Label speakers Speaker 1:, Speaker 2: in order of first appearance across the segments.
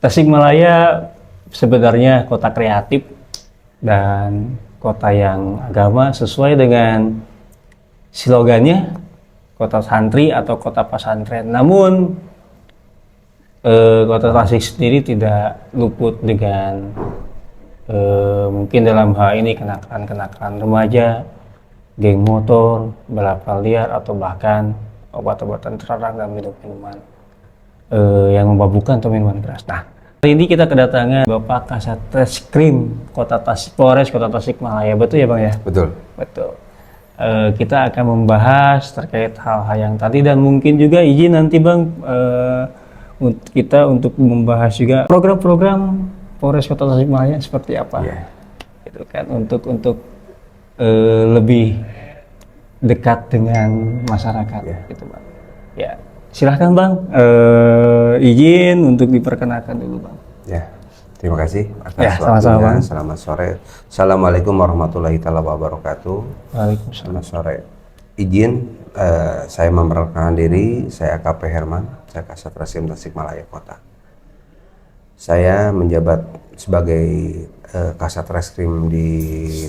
Speaker 1: Tasikmalaya sebenarnya kota kreatif dan kota yang agama sesuai dengan slogannya kota santri atau kota pesantren. Namun kota Tasik sendiri tidak luput dengan mungkin dalam hal ini kenakalan remaja, geng motor, balapan liar atau bahkan obat-obatan terlarang dan minuman yang memabukkan atau minuman keras. Nah, hari ini kita kedatangan Bapak Kasat Reskrim Polres Kota Tasikmalaya, betul ya Bang ya?
Speaker 2: Betul.
Speaker 1: Betul. Kita akan membahas terkait hal-hal yang tadi dan mungkin juga izin nanti Bang kita untuk membahas juga program-program Polres Kota Tasikmalaya seperti apa, gitu kan, untuk lebih dekat dengan masyarakat, gitu Bang. Ya. Silahkan Bang, izin untuk diperkenalkan dulu Bang.
Speaker 2: Ya, terima kasih atas
Speaker 1: sama-sama Bang.
Speaker 2: Selamat sore. Assalamualaikum warahmatullahi wabarakatuh.
Speaker 1: Waalaikumsalam.
Speaker 2: Selamat sore. Izin saya memperkenalkan diri, saya AKP Herman, saya Kasat Reskrim Tasikmalaya Kota. Saya menjabat sebagai Kasat Reskrim di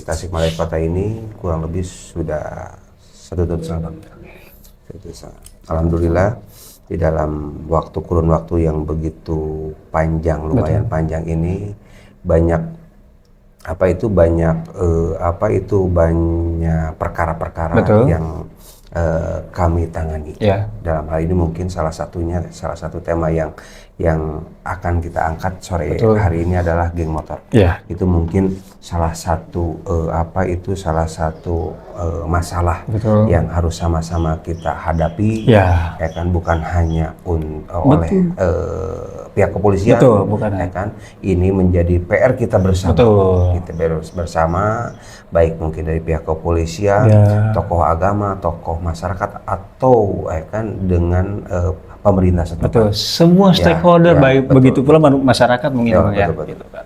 Speaker 2: Tasikmalaya Kota ini kurang lebih sudah 1 tahun. Alhamdulillah di dalam kurun waktu yang begitu panjang, lumayan panjang ini banyak banyak perkara-perkara yang kami tangani. Dalam hal ini mungkin salah satu tema yang akan kita angkat sore hari ini adalah geng motor. Itu mungkin salah satu masalah yang harus sama-sama kita hadapi, ya kan, bukan hanya oleh pihak kepolisian, ya kan. Ini menjadi PR kita bersama. Kita bersama, baik mungkin dari pihak kepolisian, tokoh agama, tokoh masyarakat, atau ya kan dengan pemerintah setempat.
Speaker 1: Semua stakeholder, baik begitu pula masyarakat mungkin ya.
Speaker 2: Gitu kan.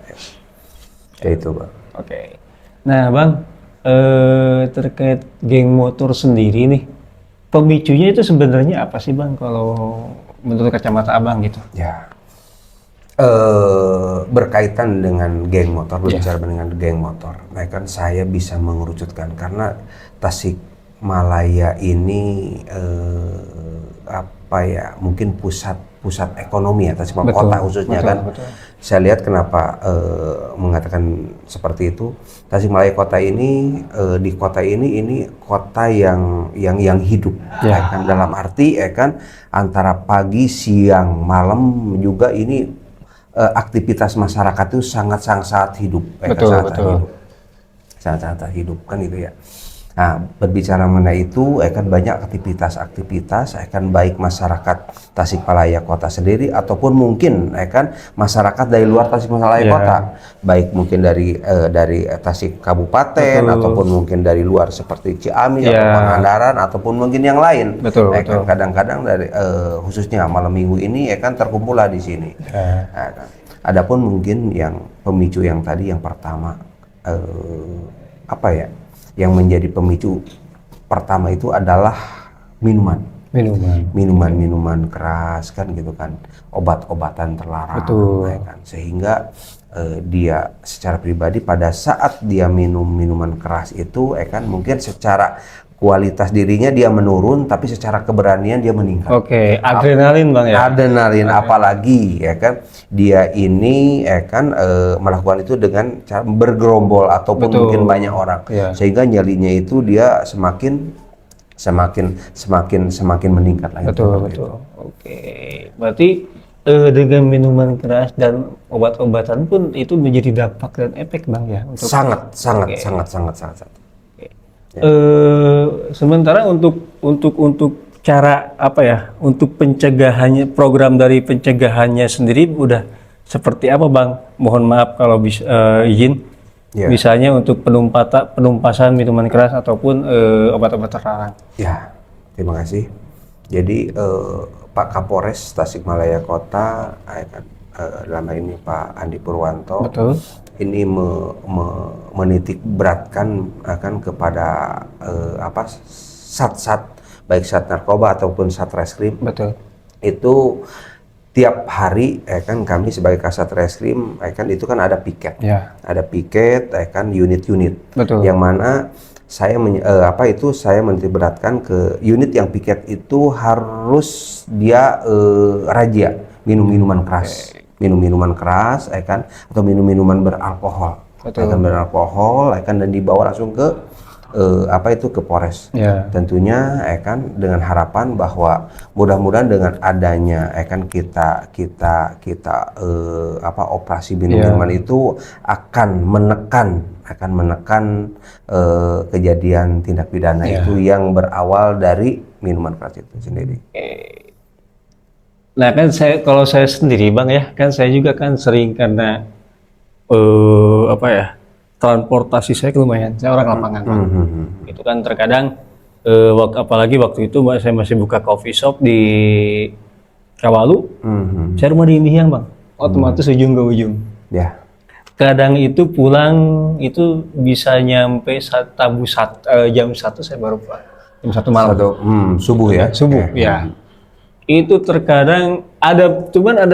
Speaker 2: Ya itu Bang.
Speaker 1: Oke. Nah Bang, terkait geng motor sendiri nih, pemicunya itu sebenarnya apa sih Bang kalau menurut kacamata Abang gitu?
Speaker 2: Ya. Berkaitan dengan geng motor, berbicara dengan geng motor, nah kan saya bisa mengerucutkan karena Tasikmalaya ini mungkin pusat ekonomi ya, Tasikmalaya Kota khususnya, betul. Saya lihat kenapa mengatakan seperti itu. Tasikmalaya Kota ini di kota ini kota yang hidup, ya kan, dalam arti ya kan, antara pagi, siang, malam juga ini aktivitas masyarakat itu sangat hidup, sangat hidup kan itu ya. Nah, berbicara mengenai itu, kan banyak aktivitas, kan baik masyarakat Tasikmalaya Kota sendiri ataupun mungkin kan masyarakat dari luar Tasikmalaya Kota, baik mungkin dari Tasik Kabupaten ataupun mungkin dari luar seperti Ciamis atau Pangandaran ataupun mungkin yang lain. Kan kadang-kadang dari khususnya malam minggu ini kan terkumpullah di sini. Nah, kan. Adapun mungkin yang pemicu yang tadi yang pertama yang menjadi pemicu pertama itu adalah minuman keras kan gitu kan, obat-obatan terlarang, ya kan? Sehingga dia secara pribadi pada saat dia minum minuman keras itu kan mungkin secara kualitas dirinya dia menurun, tapi secara keberanian dia meningkat.
Speaker 1: Adrenalin Bang ya.
Speaker 2: Adrenalin, apalagi ya kan dia ini kan melakukan itu dengan cara bergerombol ataupun mungkin banyak orang, sehingga nyalinya itu dia semakin meningkat lagi.
Speaker 1: Betul. Berarti dengan minuman keras dan obat-obatan pun itu menjadi dampak dan efek Bang ya.
Speaker 2: Sangat.
Speaker 1: Sementara untuk cara untuk pencegahannya, program dari pencegahannya sendiri udah seperti apa Bang? Mohon maaf kalau bisa izin, misalnya untuk penumpasan minuman keras ataupun obat-obat terlarang.
Speaker 2: Ya, terima kasih. Jadi Pak Kapolres Tasikmalaya Kota, dalam hal ini Pak Andi Purwanto, ini menitik beratkan akan kepada sat baik sat narkoba ataupun sat reskrim, itu tiap hari kan kami sebagai Kasat Reskrim kan itu kan ada piket.
Speaker 1: Ya.
Speaker 2: Ada piket kan unit-unit.
Speaker 1: Betul.
Speaker 2: Yang mana saya saya menitikberatkan ke unit yang piket itu harus dia razia minuman keras. Minum-minuman keras kan atau minum-minuman beralkohol.
Speaker 1: Betul.
Speaker 2: Beralkohol kan dan dibawa langsung ke ke Polres.
Speaker 1: Ya.
Speaker 2: Tentunya kan dengan harapan bahwa mudah-mudahan dengan adanya kan kita operasi minuman itu akan menekan kejadian tindak pidana itu yang berawal dari minuman keras itu sendiri.
Speaker 1: Nah kan kalau saya sendiri Bang ya, kan saya juga kan sering karena transportasi saya lumayan, saya orang lapangan Bang. Itu kan terkadang apalagi waktu itu saya masih buka coffee shop di Kawalu, saya rumah di Indihang Bang, otomatis ujung ke ujung.
Speaker 2: Ya.
Speaker 1: Kadang itu pulang itu bisa nyampe jam 1 saya baru pulang, jam 1 malam.
Speaker 2: Subuh ya?
Speaker 1: Subuh, ya. Itu terkadang ada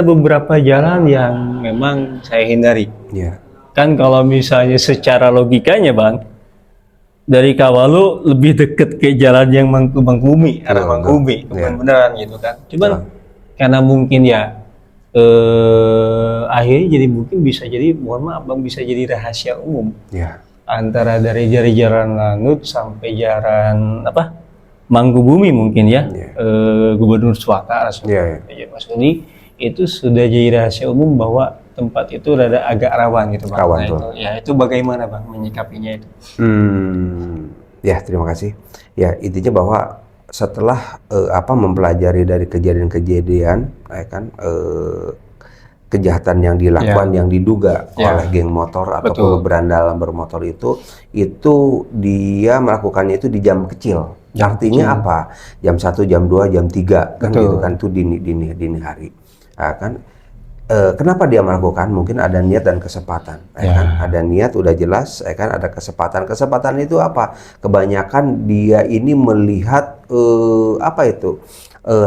Speaker 1: beberapa jalan yang memang saya hindari.
Speaker 2: Ya.
Speaker 1: Kan kalau misalnya secara logikanya Bang, dari Kawalu lebih deket ke jalan yang Mangkubumi, arah Mangkubumi, beneran gitu kan. Cuman karena mungkin ya akhirnya jadi mungkin bisa jadi, mohon maaf Bang, bisa jadi rahasia umum.
Speaker 2: Ya.
Speaker 1: Antara dari jalan Lanut sampai jalan Mangkubumi mungkin ya, Gubernur Suaka Mas Udi, itu sudah jadi rahasia umum bahwa tempat itu rada agak rawan gitu Bang.
Speaker 2: Rawan,
Speaker 1: itu bagaimana Bang menyikapinya itu?
Speaker 2: Ya terima kasih. Ya intinya bahwa setelah mempelajari dari kejadian-kejadian kejahatan yang dilakukan yang diduga oleh geng motor ataupun berandalan bermotor itu dia melakukannya itu di jam kecil. Artinya apa? Jam 1, jam 2, jam 3 kan gitu kan, itu dini hari. Kenapa dia melakukan? Mungkin ada niat dan kesempatan. Kan? Ada niat udah jelas, kan ada kesempatan. Kesempatan itu apa? Kebanyakan dia ini melihat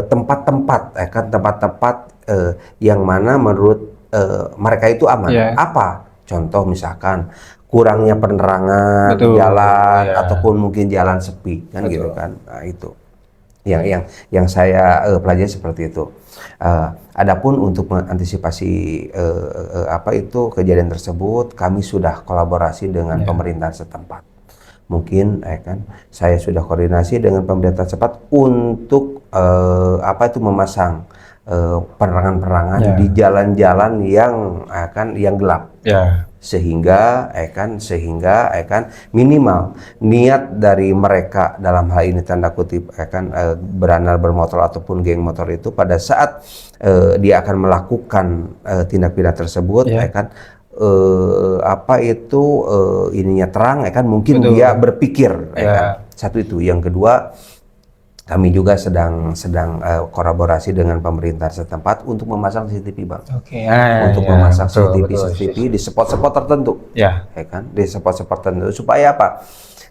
Speaker 2: tempat-tempat, kan tempat-tempat yang mana menurut mereka itu aman. Apa? Contoh misalkan kurangnya penerangan jalan ataupun mungkin jalan sepi kan gitu kan. Nah, itu yang saya pelajari seperti itu. Adapun untuk mengantisipasi kejadian tersebut, kami sudah kolaborasi dengan pemerintahan setempat. Mungkin kan saya sudah koordinasi dengan pemerintah setempat untuk memasang penerangan-penerangan di jalan-jalan yang gelap. Sehingga minimal niat dari mereka dalam hal ini tanda kutip berandal bermotor ataupun geng motor itu pada saat dia akan melakukan tindak pidana tersebut ininya terang mungkin dia berpikir satu itu. Yang kedua, kami juga sedang kolaborasi dengan pemerintah setempat untuk memasang CCTV Bang. Untuk memasang CCTV di spot-spot tertentu. Kan? Di spot-spot tertentu supaya apa?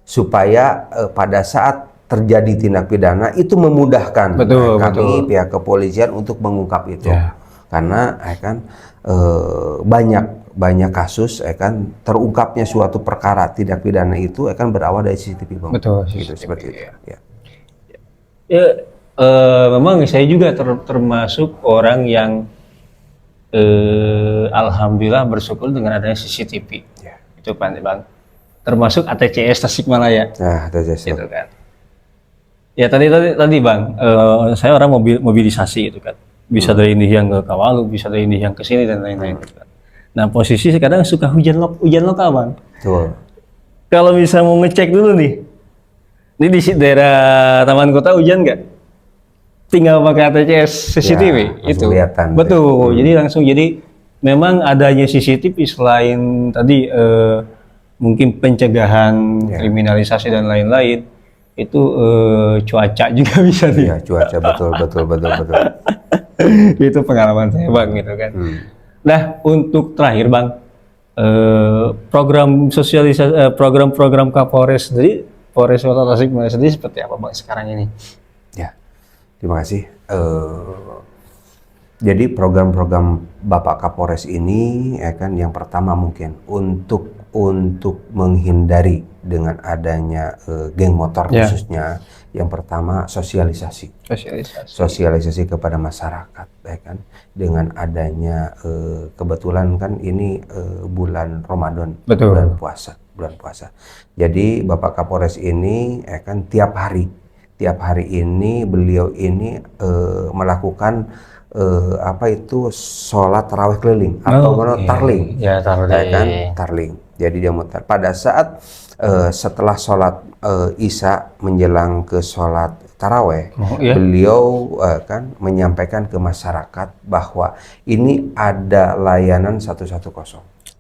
Speaker 2: Supaya pada saat terjadi tindak pidana itu memudahkan kami pihak kepolisian untuk mengungkap itu. Karena banyak kasus terungkapnya suatu perkara tindak pidana itu berawal dari CCTV Bang. Seperti itu.
Speaker 1: Memang saya juga termasuk orang yang alhamdulillah bersyukur dengan adanya CCTV. Itu Bang. Termasuk ATCS Tasikmalaya.
Speaker 2: ATCS
Speaker 1: gitu kan. Ya tadi Bang, saya orang mobilisasi itu kan. Bisa dari Indihang ke Kawalu, bisa dari Indihang ke sini dan lain-lain gitu kan. Nah, posisi kadang suka hujan lokal Bang. Kalau bisa mau ngecek dulu nih. Ini di daerah Taman Kota hujan nggak? Tinggal pakai ATCS CCTV itu. Betul. Jadi langsung memang adanya CCTV selain tadi mungkin pencegahan kriminalisasi dan lain-lain itu cuaca juga bisa nih.
Speaker 2: Cuaca betul.
Speaker 1: Itu pengalaman saya Bang gitu kan. Nah untuk terakhir Bang, program sosialisasi program Kapolres sendiri, Polres Kota Tasikmalaya sendiri seperti apa Bang sekarang ini?
Speaker 2: Ya, terima kasih. Jadi program-program Bapak Kapolres ini ya kan yang pertama mungkin untuk menghindari dengan adanya geng motor khususnya, yang pertama sosialisasi kepada masyarakat ya kan, dengan adanya kebetulan kan ini bulan Ramadan,
Speaker 1: Betul.
Speaker 2: bulan puasa. Jadi Bapak Kapolres ini ya kan tiap hari ini beliau ini melakukan sholat tarawih keliling atau tarling,
Speaker 1: ya tarling.
Speaker 2: ya kan, tarling. Jadi dia mutar pada saat setelah sholat isya menjelang ke sholat tarawih, beliau kan menyampaikan ke masyarakat bahwa ini ada layanan 110.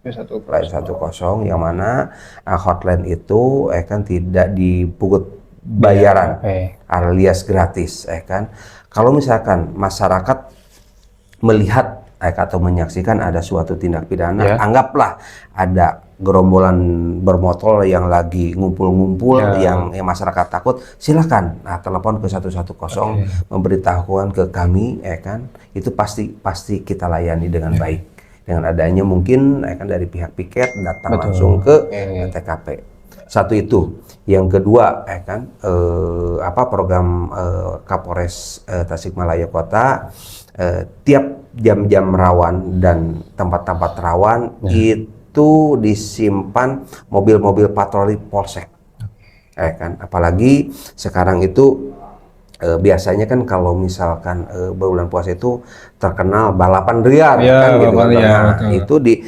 Speaker 2: Layanan 110 yang mana hotline itu kan tidak dipungut bayaran alias gratis, kan. Kalau misalkan masyarakat melihat atau menyaksikan ada suatu tindak pidana, anggaplah ada gerombolan bermotor yang lagi ngumpul-ngumpul, yang masyarakat takut, silakan telepon ke 110, memberitahukan ke kami, kan, itu pasti kita layani dengan baik. Dengan adanya mungkin kan dari pihak piket datang langsung ke TKP. Satu itu. Yang kedua, kan program Kapolres Tasikmalaya Kota, tiap jam-jam rawan dan tempat-tempat rawan itu disimpan mobil-mobil patroli polsek, kan. Apalagi sekarang itu biasanya kan kalau misalkan bulan puasa itu terkenal balapan liar, kan gitu kan. Nah, itu di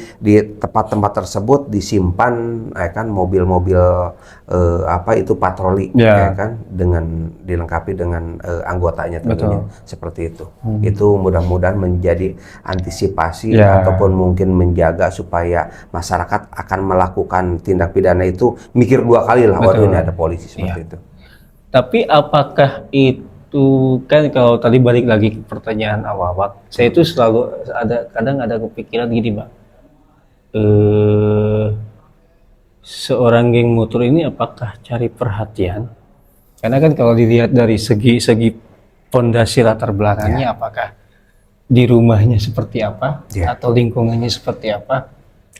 Speaker 2: tempat-tempat tersebut disimpan kan mobil-mobil itu patroli, kan, dengan dilengkapi dengan anggotanya tentunya. Seperti itu. Itu mudah-mudahan menjadi antisipasi ataupun mungkin menjaga supaya masyarakat akan melakukan tindak pidana itu mikir dua kali lah, waduh ini ada polisi, seperti itu.
Speaker 1: Tapi apakah itu kan, kalau tadi balik lagi ke pertanyaan awal, saya itu selalu kadang ada kepikiran gini, Bang. Seorang geng motor ini apakah cari perhatian? Karena kan kalau dilihat dari segi fondasi latar belakangnya, apakah di rumahnya seperti apa, atau lingkungannya seperti apa,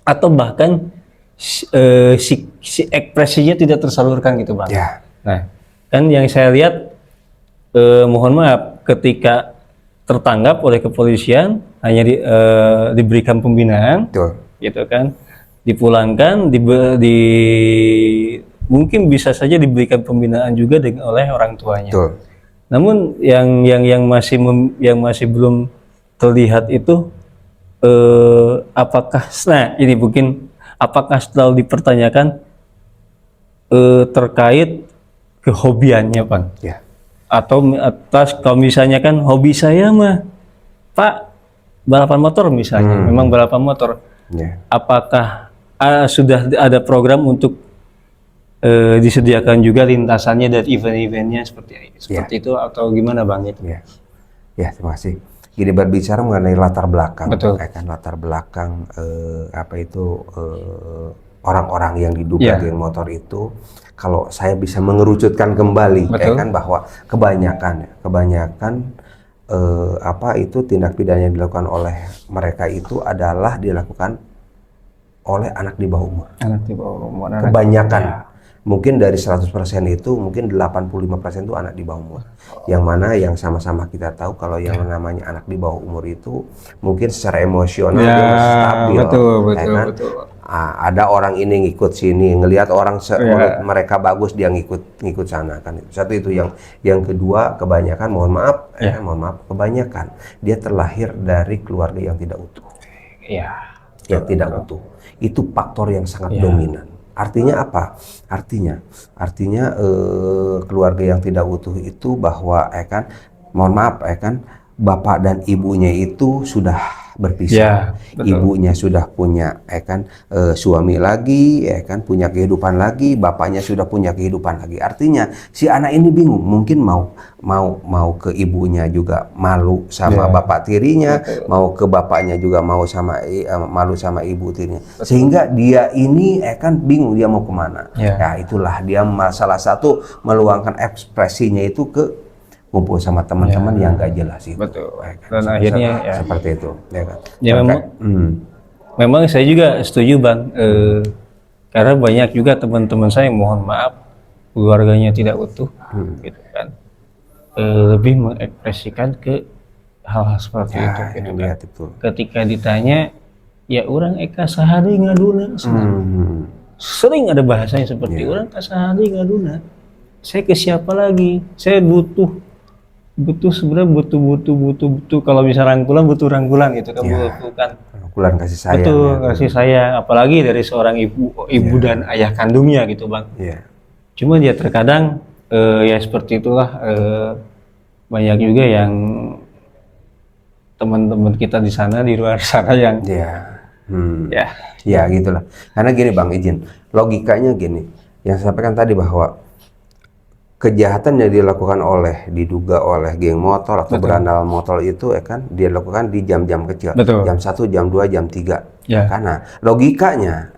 Speaker 1: atau bahkan si ekspresinya tidak tersalurkan gitu, Bang. Nah, kan yang saya lihat, mohon maaf, ketika tertangkap oleh kepolisian hanya diberikan pembinaan, gitu kan, dipulangkan, mungkin bisa saja diberikan pembinaan juga oleh orang tuanya. Namun yang masih belum terlihat itu apakah selalu dipertanyakan terkait kehobiannya, Bang. Atau atas, kalau misalnya kan hobi saya mah Pak balapan motor misalnya, memang balapan motor. Apakah sudah ada program untuk disediakan juga lintasannya dan event-eventnya seperti itu, atau gimana, Bang? Itu
Speaker 2: terima kasih. Gini, berbicara mengenai latar belakang, kan, latar belakang orang-orang yang diduga geng motor itu, kalau saya bisa mengerucutkan kembali, kan, bahwa kebanyakan tindak pidana yang dilakukan oleh mereka itu adalah dilakukan oleh anak di bawah umur. Kebanyakan. Mungkin dari 100% itu mungkin 85% itu anak di bawah umur. Yang mana yang sama-sama kita tahu kalau yang namanya anak di bawah umur itu mungkin secara emosional dia masih stabil. Betul. Ada orang ini ngikut sini, ngelihat orang mereka bagus, dia ngikut sana, kan. Satu itu. Yang kedua, kebanyakan mohon maaf, kebanyakan dia terlahir dari keluarga yang tidak utuh. Yang tidak utuh. Itu faktor yang sangat dominan. Artinya apa? Artinya keluarga yang tidak utuh itu bahwa mohon maaf, bapak dan ibunya itu sudah berpisah. Ibunya sudah punya suami lagi, punya kehidupan lagi, bapaknya sudah punya kehidupan lagi. Artinya si anak ini bingung, mungkin mau ke ibunya juga malu sama bapak tirinya, mau ke bapaknya juga malu sama ibu tirinya. Sehingga dia ini bingung dia mau kemana. Itulah dia salah satu meluangkan ekspresinya itu ke ngumpul sama teman-teman yang gak jelas itu.
Speaker 1: Betul.
Speaker 2: Ya kan?
Speaker 1: Dan akhirnya ya,
Speaker 2: Seperti itu, ya kan.
Speaker 1: ya memang saya juga setuju Bang, karena banyak juga teman-teman saya yang mohon maaf keluarganya tidak utuh, gitu kan, lebih mengekspresikan ke hal-hal seperti itu, gitu kan. Ketika ditanya, ya orang Eka sehari ngaduna, sering ada bahasanya seperti orang sehari ngaduna. Saya ke siapa lagi? Saya butuh sebenarnya butuh kalau bisa rangkulan butuh rangkulan gitu kan, butuhkan
Speaker 2: rangkulan kasih sayang.
Speaker 1: Betul, kasih sayang, apalagi dari seorang ibu dan ayah kandungnya gitu Bang. Cuma dia terkadang ya seperti itulah, banyak juga yang teman-teman kita di sana di luar sana yang
Speaker 2: ya gitulah. Karena gini Bang, izin logikanya gini, yang saya sampaikan tadi bahwa kejahatan yang diduga oleh geng motor atau berandal motor itu kan dia lakukan di jam-jam kecil. Jam 1, jam 2, jam 3. Karena logikanya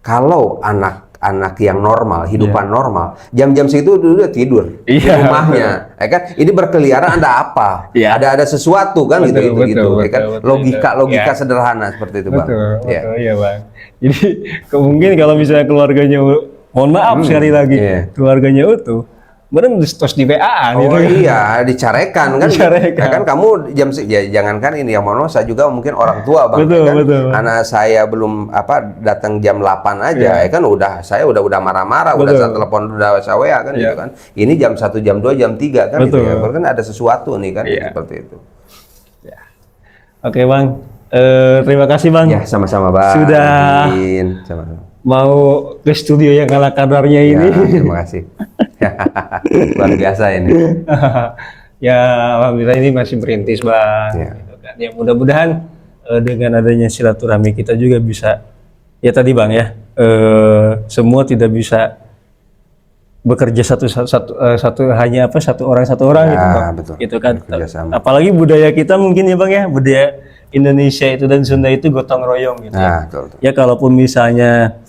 Speaker 2: kalau anak yang normal, hidupan normal, jam-jam segitu udah tidur di rumahnya, kan? Ini berkeliaran ada apa? Ada sesuatu kan, gitu. Kan? Logika sederhana seperti itu, Bang.
Speaker 1: Betul, iya Bang. Jadi kemungkinan kalau misalnya keluarganya, mohon maaf sekali lagi, keluarganya utuh, bener terus di WA-an gitu.
Speaker 2: Iya, dicarekan kan. Kan kamu jangankan ini yang mau, saya juga mungkin orang tua Bang. Betul. Anak saya belum datang jam 8 aja, kan saya udah marah-marah, udah saya telepon, udah saya WA kan gitu kan. Ini jam 1, jam 2, jam 3 kan gitu ya. Berarti kan ada sesuatu nih kan seperti itu.
Speaker 1: Oke Bang, terima kasih Bang.
Speaker 2: Ya, sama-sama Bang.
Speaker 1: Sudah mau ke studio yang kalah kadarnya ini.
Speaker 2: Terima kasih. Luar biasa ini.
Speaker 1: Ya alhamdulillah ini masih merintis Bang. Gitu kan. Ya mudah-mudahan dengan adanya silaturahmi kita juga bisa, ya tadi Bang ya, semua tidak bisa bekerja satu orang gitu Bang.
Speaker 2: Betul.
Speaker 1: Gitu kan. Apalagi budaya kita mungkin ya Bang ya, budaya Indonesia itu dan Sunda itu gotong royong gitu.
Speaker 2: Betul.
Speaker 1: Ya kalaupun misalnya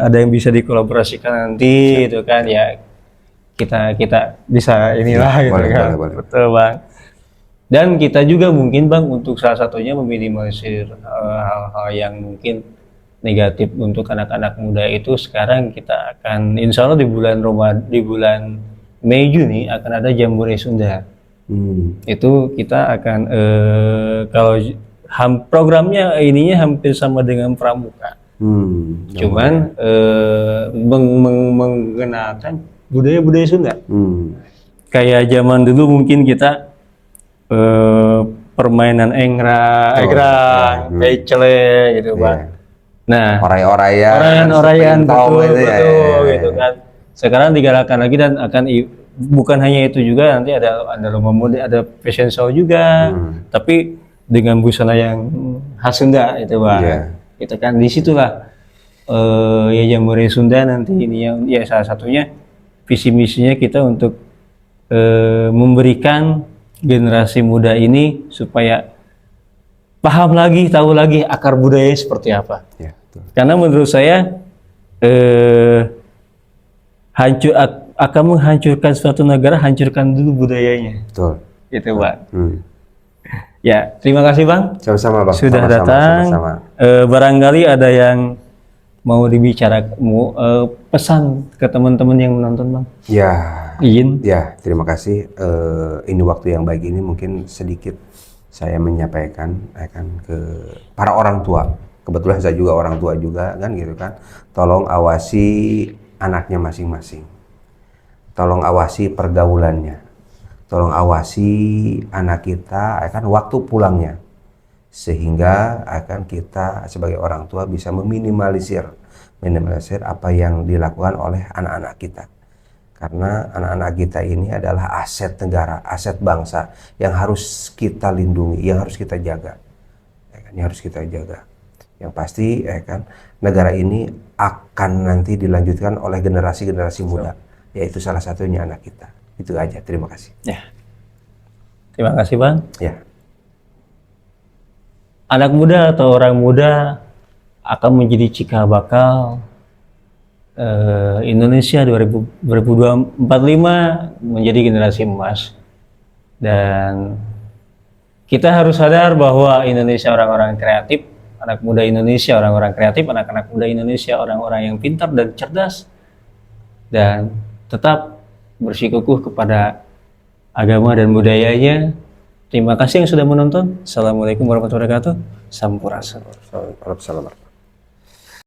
Speaker 1: ada yang bisa dikolaborasikan nanti gitu kan, ya kita bisa inilah gitu kan. Boleh. Betul Bang. Dan kita juga mungkin Bang untuk salah satunya meminimalisir hal-hal yang mungkin negatif untuk anak-anak muda itu. Sekarang kita akan insya Allah di bulan Mei Juni akan ada Jambore Sunda. Itu kita akan kalau programnya ininya hampir sama dengan pramuka. Cuman mengenalkan budaya-budaya Sunda. Kayak zaman dulu mungkin kita permainan egrang, pecele gitu Bang. Nah, orayan betul gitu kan. Sekarang digalakkan lagi dan akan bukan hanya itu juga, nanti ada lomba mode, ada fashion show juga, tapi dengan busana yang khas Sunda itu Bang. Itu kan disitulah ya Jambore Sunda nanti ini yang ya salah satunya visi misinya kita untuk memberikan generasi muda ini supaya paham lagi, tahu lagi akar budaya seperti apa. Karena menurut saya akan menghancurkan suatu negara, hancurkan dulu budayanya. Betul. Gitu Bang. Ya, terima kasih Bang.
Speaker 2: Sama-sama Bang.
Speaker 1: Sudah datang. Barangkali ada yang mau pesan ke teman-teman yang menonton Bang.
Speaker 2: Ya.
Speaker 1: Izin.
Speaker 2: Ya, terima kasih. Ini waktu yang baik ini mungkin sedikit saya menyampaikan ke para orang tua. Kebetulan saya juga orang tua juga kan gitu kan. Tolong awasi anaknya masing-masing. Tolong awasi pergaulannya. Tolong awasi anak kita waktu pulangnya, sehingga kita sebagai orang tua bisa meminimalisir apa yang dilakukan oleh anak-anak kita. Karena anak-anak kita ini adalah aset negara, aset bangsa yang harus kita lindungi, yang harus kita jaga, yang harus kita jaga. Yang pasti negara ini akan nanti dilanjutkan oleh generasi-generasi muda, yaitu salah satunya anak kita. Itu aja, terima kasih.
Speaker 1: Ya. Terima kasih Bang.
Speaker 2: Ya.
Speaker 1: Anak muda atau orang muda akan menjadi cikal bakal Indonesia 2045 menjadi generasi emas, dan kita harus sadar bahwa Indonesia orang-orang kreatif, anak muda Indonesia orang-orang kreatif, anak-anak muda Indonesia orang-orang yang pintar dan cerdas, dan tetap bersikukuh kepada agama dan budayanya. Terima kasih yang sudah menonton. Assalamualaikum warahmatullahi wabarakatuh. Sampurasun.
Speaker 2: Waalaikumsalam.